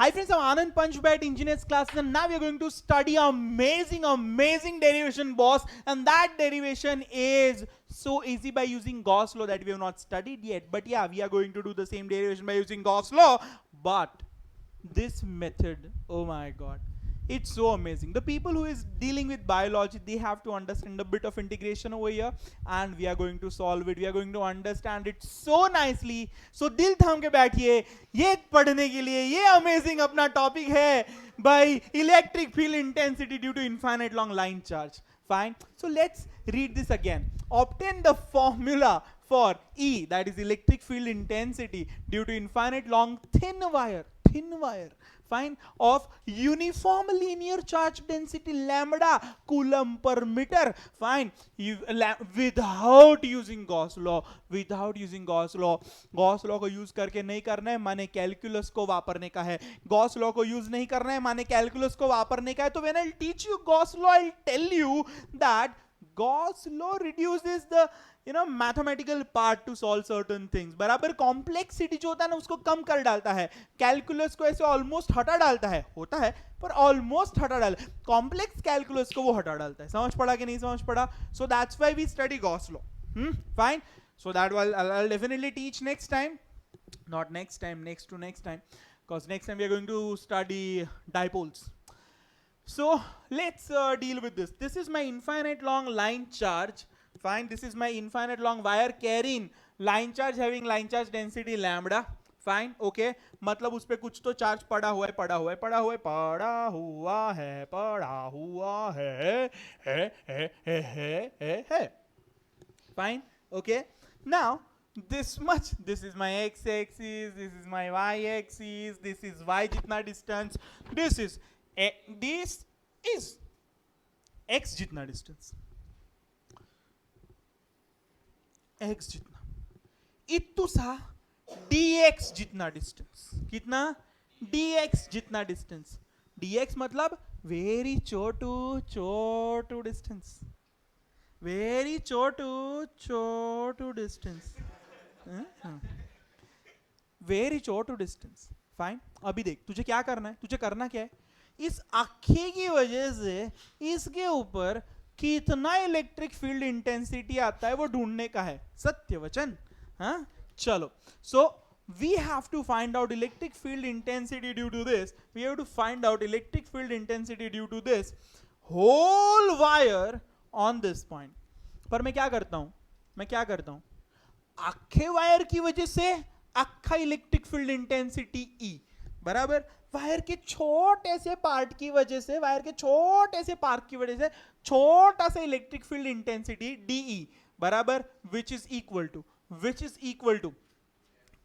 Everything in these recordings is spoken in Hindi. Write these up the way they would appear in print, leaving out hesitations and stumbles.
Hi friends, I'm Anand Punchbat Engineers classes, and now we are going to study amazing derivation, boss. And that derivation is so easy by using Gauss law that we have not studied yet. But yeah, we are going to do the same derivation by using Gauss law. But this method, oh my god, it's so amazing. The people who is dealing with biology, they have to understand a bit of integration over here, and we are going to solve it. We are going to understand it so nicely. So दिल थाम के बैठिए, ये पढ़ने के लिए ये अमेजिंग अपना टॉपिक है by electric field intensity due to infinite long line charge. Fine. So let's read this again. Obtain the formula for E, that is electric field intensity due to infinite long thin wire, fine, of uniform linear charge density lambda coulomb per meter, fine, without using Gauss law. Gauss law को यूज करके नहीं करना है, माने कैलकुलस को वापरने का है. Gauss law को यूज नहीं करना है, माने कैलकुलस को वापरने का है. तो when I'll teach you Gauss law, I'll tell you that Gauss law reduces the mathematical part to solve certain things. बराबर कॉम्प्लेक्सिटी जो होता है ना, उसको कम कर डालता है. कैलकुलस को ऐसे ऑलमोस्ट हटा डालता है, होता है पर ऑलमोस्ट हटा डालता है. कॉम्प्लेक्स कैलकुलस को वो हटा डालता है. समझ पड़ा कि नहीं समझ पड़ा? So that's why we study Gauss law. Fine. So that I'll definitely teach next time. Not next time, next to next time. Because next time we are going to study dipoles. So let's deal with this. This is my infinite long line charge. Fine. This is my infinite long wire carrying line charge having line charge density lambda. Fine. Okay. मतलब उस पर कुछ तो चार्ज पड़ा हुआ है. Fine. Okay. Now this much, this is my x-axis, this is my y-axis, this is y जितना distance, this is x जितना distance, x जितना, इतु सा dx जितना distance. कितना? dx जितना distance. dx मतलब very छोटू distance. वेरी छोटू डिस्टेंस. वेरी छोटू डिस्टेंस. फाइन. अभी देख, तुझे क्या करना है? तुझे करना क्या है? इस अक्खे की वजह से इसके ऊपर कितना इलेक्ट्रिक फील्ड इंटेंसिटी आता है वो ढूंढने का है. सत्य वचन. हाँ, चलो. सो we have to find out electric field intensity due to this. We have to find out electric field intensity due to this whole wire on this point. पर मैं क्या करता हूं? अक्खे वायर की वजह से अक्खा इलेक्ट्रिक फील्ड इंटेंसिटी ई बराबर वायर के छोटे से पार्ट की वजह से, छोटा सा इलेक्ट्रिक फील्ड इंटेंसिटी डीई बराबर विच इज इक्वल टू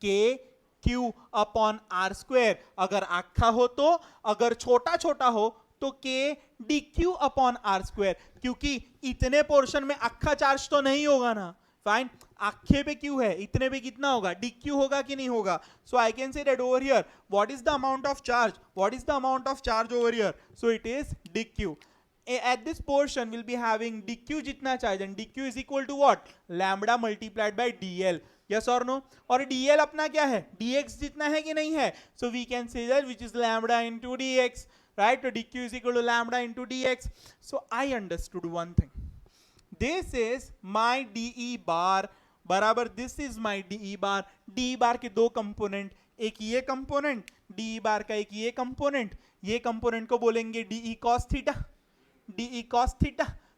के क्यू अपॉन आर स्क्वायर. अगर अक्खा हो तो, अगर छोटा हो तो K D Q upon are square. क्योंकि इतने पोर्शन में अक्खा चार्ज तो नहीं होगा ना. फाइन. अक्खे पे क्यू है, इतने पे कितना होगा? डी क्यू होगा कि नहीं होगा? So I can say that over here what is the amount of charge over here? So it is D Q. At this portion we'll be having dq जितना charge, and dq is equal to what? lambda multiplied by dl. yes or no? और dl अपना क्या है? dx जितना है कि नहीं है? so we can say that which is lambda into dx. right? So dq is equal to lambda into dx. So I understood one thing. This is my dE bar बराबर this is my dE bar. dE bar के दो कंपोनेंट, एक ये कंपोनेंट, dE bar का एक ये कंपोनेंट. ये कंपोनेंट को बोलेंगे dE cos थीटा.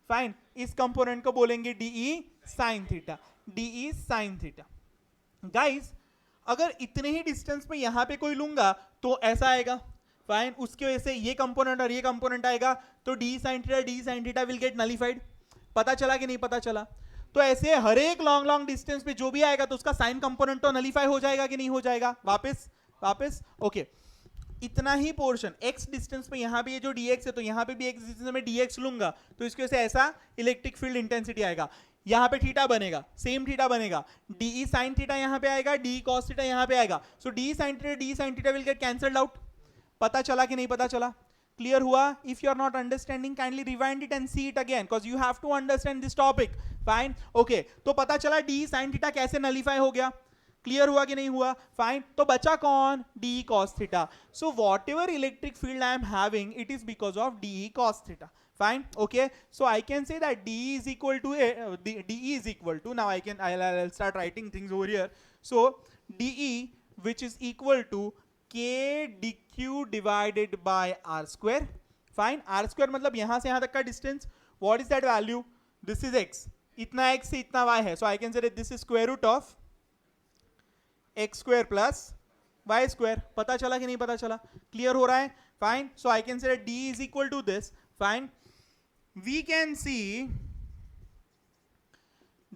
फाइन. इस कंपोनेंट को बोलेंगे dE sin थीटा. गाइस, अगर इतने ही डिस्टेंस पे यहां पे कोई लूंगा तो ऐसा आएगा. फाइन. उसकी वजह से ये कंपोनेंट और ये कंपोनेंट आएगा, तो D sine theta will gate nullified. पता चला कि नहीं पता चला? तो ऐसे हर एक लॉन्ग डिस्टेंस पे जो भी आएगा तो उसका साइन कंपोनेंट तो नलिफाई हो जाएगा कि नहीं हो जाएगा? वापस. ओके. इतना ही पोर्शन x डिस्टेंस पे यहां पे ये जो dx है, तो यहां पे भी x डिस्टेंस में dx लूंगा तो इसकी वजह से ऐसा इलेक्ट्रिक फील्ड इंटेंसिटी आएगा. यहां पे थीटा बनेगा, सेम थीटा बनेगा. डी साइन थीटा यहां पे आएगा, डी कॉस थीटा यहां पे आएगा. So D sine theta will get cancelled out. पता चला कि नहीं पता चला? क्लियर हुआ? If you are not understanding kindly rewind it and see it again, because you have to understand this topic. Fine. Okay. तो पता चला डी साइन थीटा कैसे नलिफाई हो गया. क्लियर हुआ कि नहीं हुआ? फाइन. तो बचा कौन? D cos theta. So whatever electric field I am having, it is because of de cos theta. Fine. Okay, so I can say that d is equal to de is equal to, now I'll start writing things over here. So de, which is equal to k dq divided by r square. Fine. r square मतलब यहां से यहां तक का distance. What is that value? This is x. इतना x से इतना y है. So I can say that this is square root of x square plus y square. पता चला कि नहीं पता चला? क्लियर हो रहा है? Fine. So I can say D is equal to this. Fine. We can see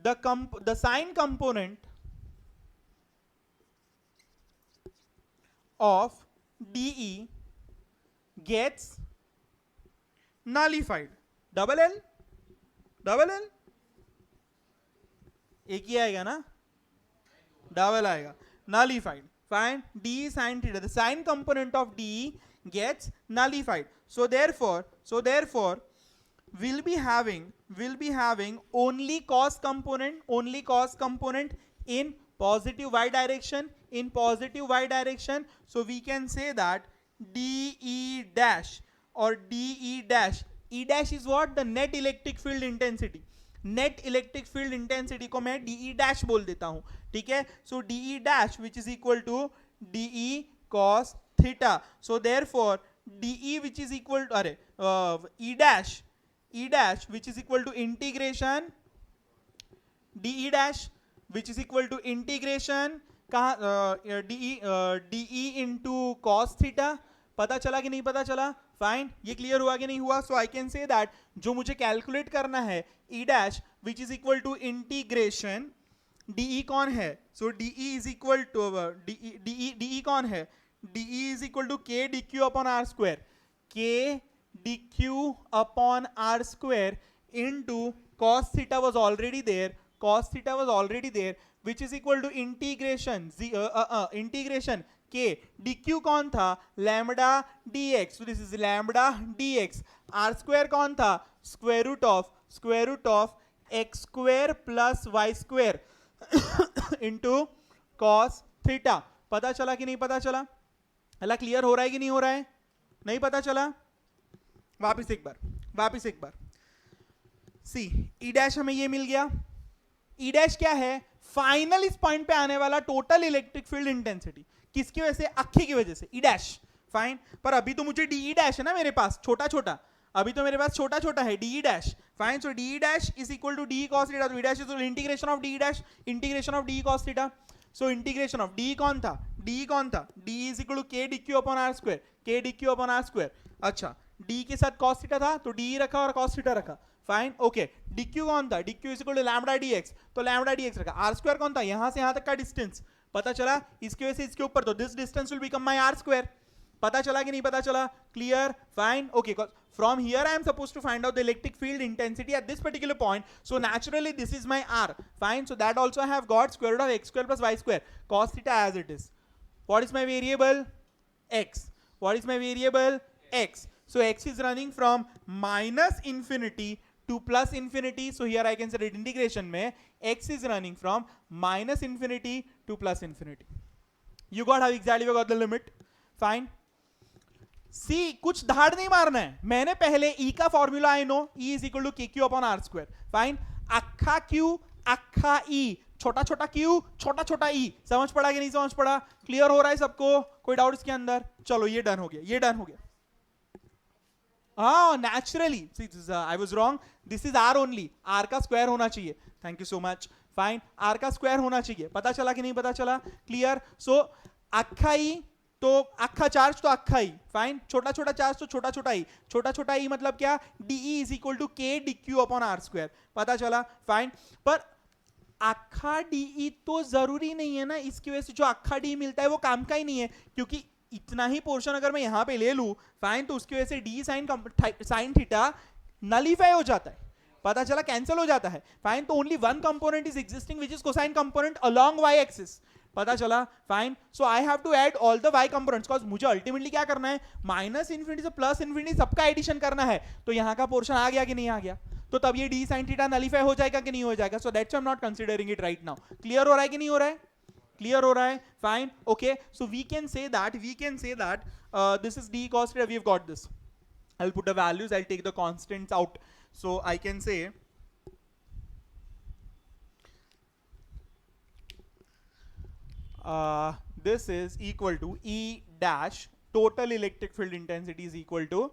the sine component of DE gets nullified. Double L एक ही आएगा ना? डबल आएगा. Nullified. Fine. D sin theta, the sine component of DE gets nullified. So therefore we'll be having only cos component in positive y direction. So we can say that DE dash or DE dash. E dash is what? The net electric field intensity. Net electric field intensity को मैं डीई डैश बोल देता हूं. ठीक है. So d E dash which is equal to d E cos theta. So therefore d E which is equal to E dash which is equal to integration d E dash which is equal to integration कहा डीई इंटू कॉस थीटा. पता चला कि नहीं पता चला? फाइन. ये क्लियर हुआ कि नहीं हुआ? सो आई कैन से दैट जो मुझे कैलकुलेट करना है E dash which is equal to integration d E कौन है? So d E is equal to d E कौन है? डीई इज इक्वल टू के D Q upon are square. K D Q upon are square into cos theta was already there which is equal to integration k D q कौन था? Lambda d x. तो this is lambda d x. R square कौन था? Square root of x square plus Y square into cos theta. पता चला कि नहीं पता चला? अल्लाह क्लियर हो रहा है कि नहीं हो रहा है? नहीं पता चला? वापिस एक बार सी ई डैश हमें ये मिल गया. ई डैश क्या है? फाइनल इस पॉइंट पे आने वाला टोटल इलेक्ट्रिक फील्ड इंटेंसिटी. किसकी वजह से? अक्खी की वजह से. ई डैश. फाइन. पर अभी तो मुझे डीई डैश है ना मेरे पास, छोटा अभी तो मेरे पास छोटा है d E dash. Fine. So d E dash is equal to d cos theta. तो E dash is integration of d E dash integration of d cos theta. So integration of d कौन था? डी इज इक्वल टू के D Q upon are square. अच्छा, डी के साथ कॉस थीटा था तो डी रखा और कॉस थीटा रखा. फाइन. ओके. डी क्यू कौन था? D q is equal to lambda d x. तो लैम्बडा डी एक्स रखा. आर स्क्वायर कौन था? यहां से यहां तक का डिस्टेंस. पता चला? इसकी वजह से इसके ऊपर, तो this distance will become my R square. पता चला कि नहीं पता चला? Clear. Fine. Okay. From here I am supposed to find out the electric field intensity at this particular point. So naturally this is my R. Fine. So that also I have got square root of x square plus y square cos theta as it is. What is my variable? X. X. So x is running from minus infinity to plus infinity. So here I can say that integration mein x is running from minus infinity to plus infinity. You got how exactly we got the limit? Fine. See कुछ धाड़ नहीं मारना है. मैंने पहले ई का formula I know, E is equal to के Q upon are square. Fine. अक्खा क्यू अक्खा ई, छोटा क्यू छोटा ई. समझ पड़ा कि नहीं समझ पड़ा? क्लियर हो रहा है सबको? कोई डाउट इसके अंदर? चलो ये डन हो गया. हाँ, naturally I was wrong. This is R only. R का स्क्वायर होना चाहिए. Thank you so much. Fine. R का स्क्वायर होना चाहिए. पता चला कि नहीं पता चला? क्लियर. सो अक्खा ई तो अक्खा चार्ज तो अक्खा ही. फाइन. छोटा चार्ज तो छोटा ही मतलब क्या? डीई इज इक्वल टू के D Q upon are square. पता चला? फाइन. पर अक्खा डीई तो जरूरी नहीं है ना. इसकी वजह से जो अक्खा डी मिलता है वो काम का ही नहीं है, क्योंकि इतना ही पोर्शन अगर मैं यहां पे ले लूं, फाइन, तो उसकी वजह से डी साइन थीटा नलीफाई हो जाता है. पता चला? कैंसिल हो जाता है. फाइन. तो only one component is existing which is cosine component along Y axis. पता चला? Fine. So I have to add all the Y components, because मुझे अल्टीमेटली क्या करना है? माइनस इंफिनिटी से प्लस इंफिनिटी सबका एडिशन करना है. तो यहां का पोर्शन आ गया कि नहीं आ गया? तो तब ये डी साइन थीटा नलीफाई हो जाएगा कि नहीं हो जाएगा? So that's I am not considering it right now. Clear हो रहा है कि नहीं हो रहा है? क्लियर हो रहा है? Fine, okay. So we can say that this is d cos theta. We've got this. I'll put the values, I'll take the constants out. So I can say this is equal to E dash total electric field intensity is equal to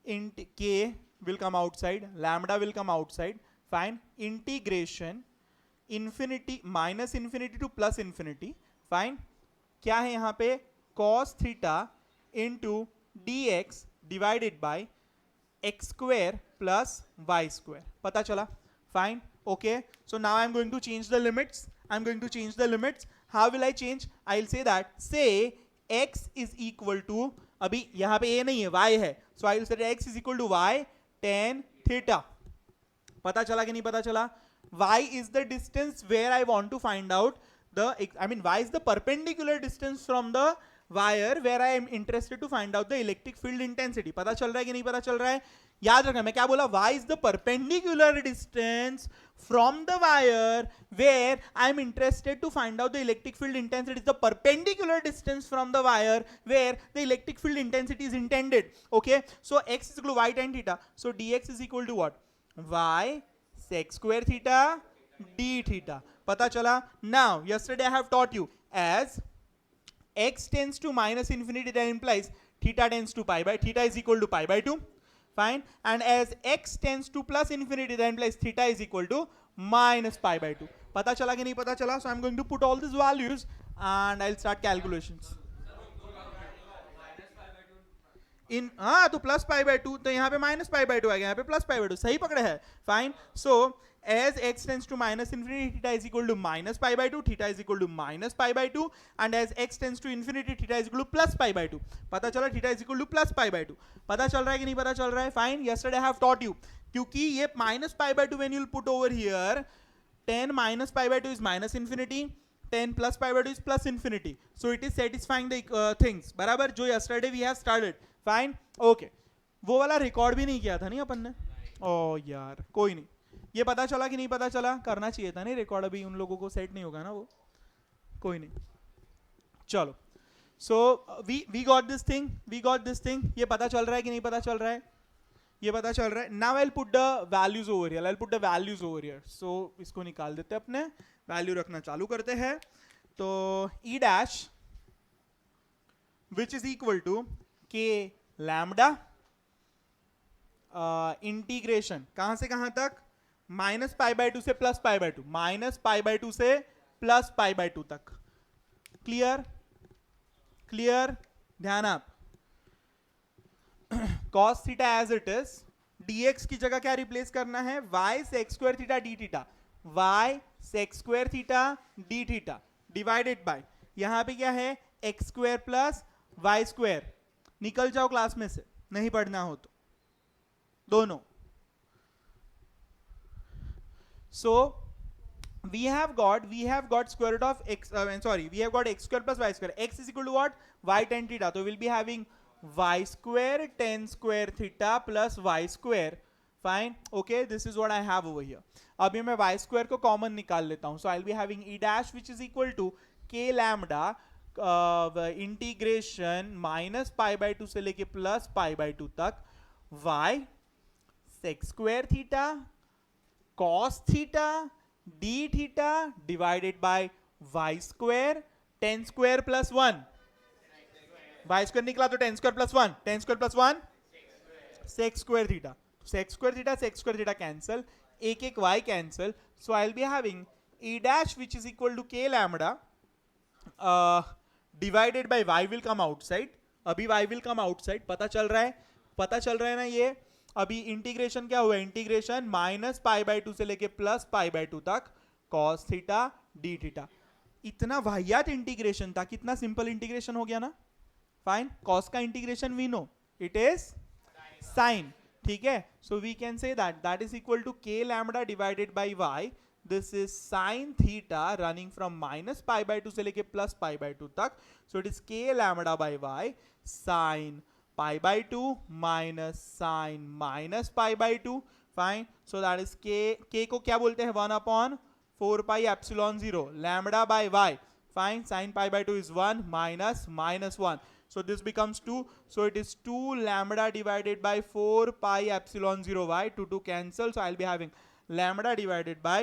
int k will come outside, lambda will come outside. Fine, integration infinity minus infinity to plus infinity. Fine, क्या है यहाँ पे? cos theta into dx divided by x square plus y square. पता चला? Fine, okay. So now I'm going to change the limits. How will I change? I'll say that, say x is equal to, अभी यहाँ पे a नहीं है, y है. So I'll say that x is equal to y tan theta. पता चला कि नहीं पता चला? Y is the distance where I want to find out y is the perpendicular distance from the wire where I am interested to find out the electric field intensity. पता चल रहा है कि नहीं पता चल रहा है? याद रखना, मैं क्या बोला? Y is the perpendicular distance from the wire where I am interested to find out the electric field intensity. Is the perpendicular distance from the wire where the electric field intensity is intended. Okay, so x is equal to y tan theta. So dx is equal to what? Y sec square theta d theta. पता चला? Now yesterday I have taught you, as x tends to minus infinity, that implies theta tends to pi by, theta is equal to pi by 2. Fine, and as x tends to plus infinity, that implies theta is equal to minus pi by 2. पता चला कि नहीं पता चला? So I'm going to put all these values and I'll start calculations. इन तो प्लस पाई बाय 2, तो यहाँ पे माइनस पाई बाय 2 आ गया, यहाँ पे प्लस पाई बाय 2. सही पकड़े है? Fine. So as x tends to minus infinity, theta is equal to minus pi by 2, theta is equal to minus pi by 2, and as x tends to infinity, theta is equal to plus pi by 2. पता चला? theta is equal to plus pi by 2. पता चल रहा है कि नहीं पता चल रहा है? Fine. yesterday I have taught you, क्योंकि ये minus pi by 2 when you'll put over here, 10 minus pi by 2 is minus infinity, 10 plus pi by 2 is plus infinity. So it is satisfying the things. बराबर, जो yesterday we have started. Fine, okay. वो वाला रिकॉर्ड भी नहीं किया था नहीं अपन ने? ओ यार, कोई नहीं. ये पता चला कि नहीं पता चला? करना चाहिए था नहीं रिकॉर्ड, अभी उन लोगों को सेट नहीं होगा ना वो. कोई नहीं, चलो. So we got this thing. ये पता चल रहा है कि नहीं पता चल रहा है? ये पता चल रहा है. Now I will put the values over here. So इसको निकाल देते हैं, अपने वैल्यू रखना चालू करते हैं. तो E dash which is equal to k lambda integration कहां से कहां तक? माइनस पाई बाय 2 से plus pi by 2, minus pi by 2 से प्लस पाई बाय 2 तक. क्लियर? ध्यान आप. cos theta as it is, dx की जगह क्या रिप्लेस करना है? y sec square theta d theta, y sec square theta d theta divided by, यहां पे क्या है? x square plus y square. निकल जाओ क्लास में से, नहीं पढ़ना हो तो, दोनों. So we have got square root of x, we have got x square plus y square. X is equal to what? Y tan theta. So we'll be having y square tan square theta plus y square. Fine, okay, this is what I have over here. अभी मैं y square को कॉमन निकाल लेता हूं. So I'll be having e dash which is equal to k lambda integration minus pi by 2 से लेके प्लस पाई बाय 2 तक, y sec square theta cos theta d theta divided by y square tan square plus 1. y square निकला तो tan square plus 1, tan square plus 1 sec square theta. sec square theta cancel, एक एक y cancel. So I will be having e dash which is equal to k lambda divided by y will come outside. अभी y will come outside. पता चल रहा है ना? ये अभी इंटीग्रेशन क्या हुआ? इंटीग्रेशन माइनस पाई बाय 2 से लेके प्लस पाई बाय 2 तक cos थीटा d थीटा. इतना वाहियात इंटीग्रेशन था, कितना सिंपल इंटीग्रेशन हो गया ना. फाइन. cos का integration we know, it is sine. ठीक है. So we can say that is equal to k lambda divided by y. This is sin theta running from minus pi by 2 से लेके plus pi by 2 तक. So it is k lambda by y sin pi by 2 minus sin minus pi by 2. Fine. So that is k को क्या बोलते हैं? 1 upon 4 pi epsilon 0 lambda by y. Fine, sin pi by 2 is 1 minus minus 1. So this becomes 2. So it is 2 lambda divided by 4 pi epsilon 0 y. 2 cancel. So I'll be having lambda divided by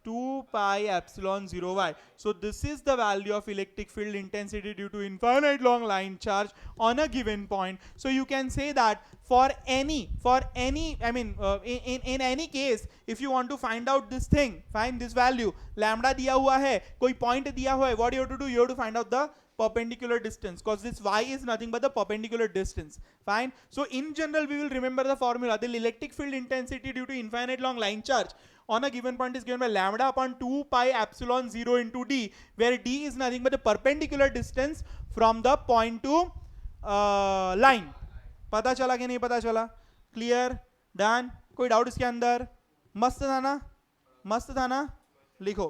2 pi epsilon 0 y. So this is the value of electric field intensity due to infinite long line charge on a given point. So you can say that for any I mean in any case, if you want to find out this thing, find this value, lambda दिया हुआ है, कोई point दिया हुआ है, what you have to do, you have to find out the perpendicular distance, because this y is nothing but the perpendicular distance. Fine. So in general we will remember the formula. The electric field intensity due to infinite long line charge on a given point is given by lambda upon 2 pi epsilon 0 into d, where d is nothing but the perpendicular distance from the point to line. पता चला कि नहीं पता चला? क्लियर? डन? कोई डाउट इसके अंदर? मस्त था ना? मस्त था ना? लिखो.